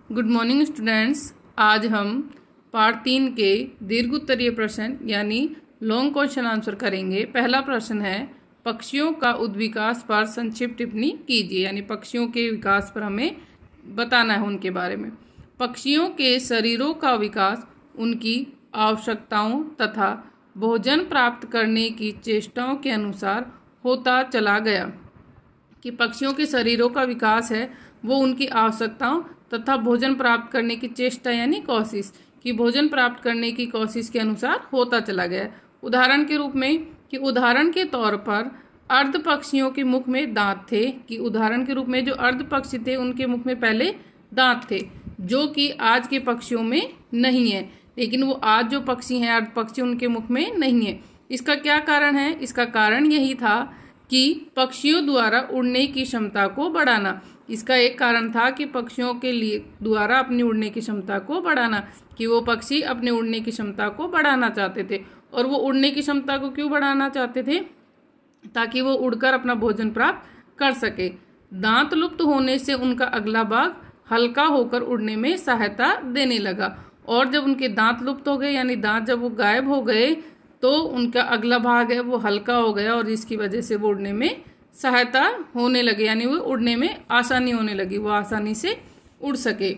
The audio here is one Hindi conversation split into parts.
Good morning students. आज हम पार्ट 3 के दीर्घ उत्तरीय प्रश्न यानी लॉन्ग क्वेश्चन आंसर करेंगे। पहला प्रश्न है, पक्षियों का उद्विकास पर संक्षिप्त टिप्पणी कीजिए। यानी पक्षियों के विकास पर हमें बताना है उनके बारे में। पक्षियों के शरीरों का विकास उनकी आवश्यकताओं तथा भोजन प्राप्त करने की चेष्टाओं के अनुसार होता चला गया। कि पक्षियों के शरीरों का विकास है वो उनकी आवश्यकताओं तथा भोजन प्राप्त करने की चेष्टा यानी कोशिश कि भोजन प्राप्त करने की कोशिश के अनुसार होता चला गया। उदाहरण के रूप में कि उदाहरण के तौर पर अर्ध पक्षियों के मुख में दांत थे। कि उदाहरण के रूप में जो अर्ध पक्षी थे उनके मुख में पहले दांत थे, जो कि आज के पक्षियों में नहीं है। लेकिन वो आज जो पक्षी हैं अर्ध पक्षी उनके मुख में नहीं है। इसका क्या कारण है? इसका कारण यही था कि पक्षियों द्वारा उड़ने की क्षमता को बढ़ाना। इसका एक कारण था कि पक्षियों के लिए द्वारा अपनी उड़ने की क्षमता को बढ़ाना, कि वो पक्षी अपने उड़ने की क्षमता को बढ़ाना चाहते थे। और वो उड़ने की क्षमता को क्यों बढ़ाना चाहते थे? ताकि वो उड़कर अपना भोजन प्राप्त कर सके। दांत लुप्त होने से उनका अगला भाग हल्का होकर उड़ने में सहायता देने लगा। और जब उनके दांत लुप्त हो गए यानी दांत जब वो गायब हो गए तो उनका अगला भाग है वो हल्का हो गया और जिसकी वजह से वो उड़ने में सहायता होने लगे, यानी वो उड़ने में आसानी होने लगी, वो आसानी से उड़ सके।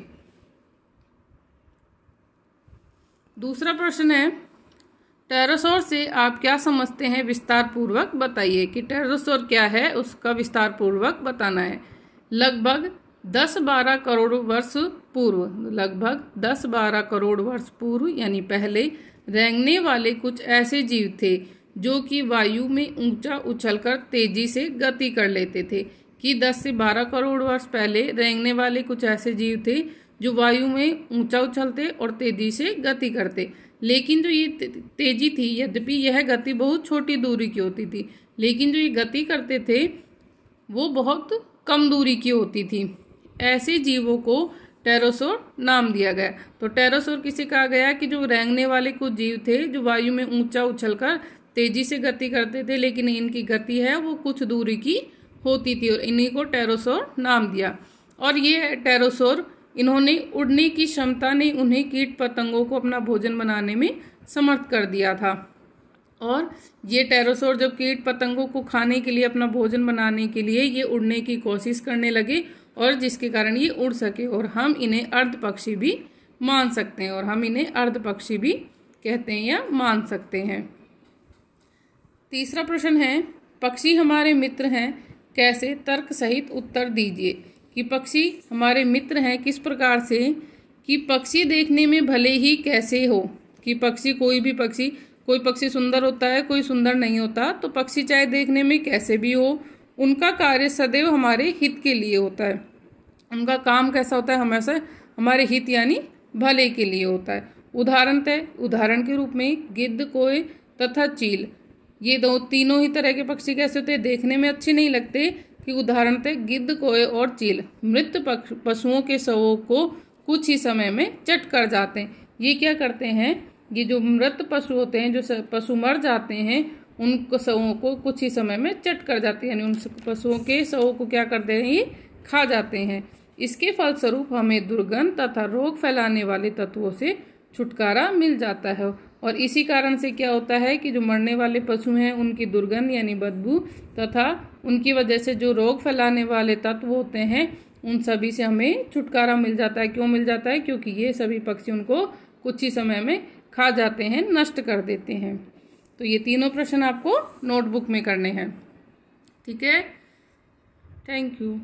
दूसरा प्रश्न है, टेरोसोर से आप क्या समझते हैं, विस्तार पूर्वक बताइए। कि टेरोसोर क्या है उसका विस्तार पूर्वक बताना है। लगभग 10-12 करोड़ वर्ष पूर्व, लगभग 10-12 करोड़ वर्ष पूर्व यानी पहले रेंगने वाले कुछ ऐसे जीव थे जो कि वायु में ऊंचा उछलकर तेजी से गति कर लेते थे। कि 10 से 12 करोड़ वर्ष पहले रेंगने वाले कुछ ऐसे जीव थे जो वायु में ऊंचा उछलते और तेजी से गति करते। लेकिन जो ये तेजी थी, यद्यपि यह गति बहुत छोटी दूरी की होती थी, लेकिन जो ये गति करते थे वो बहुत कम दूरी की होती थी। ऐसे जीवों को टेरोसोर नाम दिया गया। तो टेरोसोर किसे कहा गया? कि जो रेंगने वाले कुछ जीव थे जो वायु में ऊंचा उछलकर तेजी से गति करते थे, लेकिन इनकी गति है वो कुछ दूरी की होती थी और इन्हीं को टेरोसोर नाम दिया। और ये टेरोसोर इन्होंने उड़ने की क्षमता ने उन्हें कीट पतंगों को अपना भोजन बनाने में समर्थ कर दिया था। और ये टेरोसोर जब कीट पतंगों को खाने के लिए अपना भोजन बनाने के लिए ये उड़ने की कोशिश करने लगे और जिसके कारण ये उड़ सके और हम इन्हें अर्ध पक्षी भी मान सकते हैं, और हम इन्हें अर्ध पक्षी भी कहते हैं या मान सकते हैं। तीसरा प्रश्न है, पक्षी हमारे मित्र हैं, कैसे? तर्क सहित उत्तर दीजिए। कि पक्षी हमारे मित्र हैं किस प्रकार से? कि पक्षी देखने में भले ही कैसे हो। कि पक्षी कोई पक्षी सुंदर होता है, कोई सुंदर नहीं होता। तो पक्षी चाहे देखने में कैसे भी हो, उनका कार्य सदैव हमारे हित के लिए होता है। उनका काम कैसा होता है? हमेशा हमारे हित यानी भले के लिए होता है। उदाहरण के रूप में गिद्ध, कोय तथा चील, ये तीनों ही तरह के पक्षी कैसे होते हैं? देखने में अच्छे नहीं लगते। कि उदाहरणतः गिद्ध, कोय और चील मृत पशुओं के शवों को कुछ ही समय में चट कर जाते हैं। ये क्या करते हैं? ये जो मृत पशु होते हैं, जो पशु मर जाते हैं, उन शवों को कुछ ही समय में चट कर जाते हैं, यानी उन पशुओं के शवों को क्या करते हैं? ये खा जाते हैं। इसके फलस्वरूप हमें दुर्गंध तथा रोग फैलाने वाले तत्वों से छुटकारा मिल जाता है। और इसी कारण से क्या होता है कि जो मरने वाले पशु हैं उनकी दुर्गंध यानी बदबू तथा उनकी वजह से जो रोग फैलाने वाले तत्व होते हैं उन सभी से हमें छुटकारा मिल जाता है। क्यों मिल जाता है? क्योंकि ये सभी पक्षी उनको कुछ ही समय में खा जाते हैं, नष्ट कर देते हैं। तो ये तीनों प्रश्न आपको नोटबुक में करने हैं। ठीक है, थैंक यू।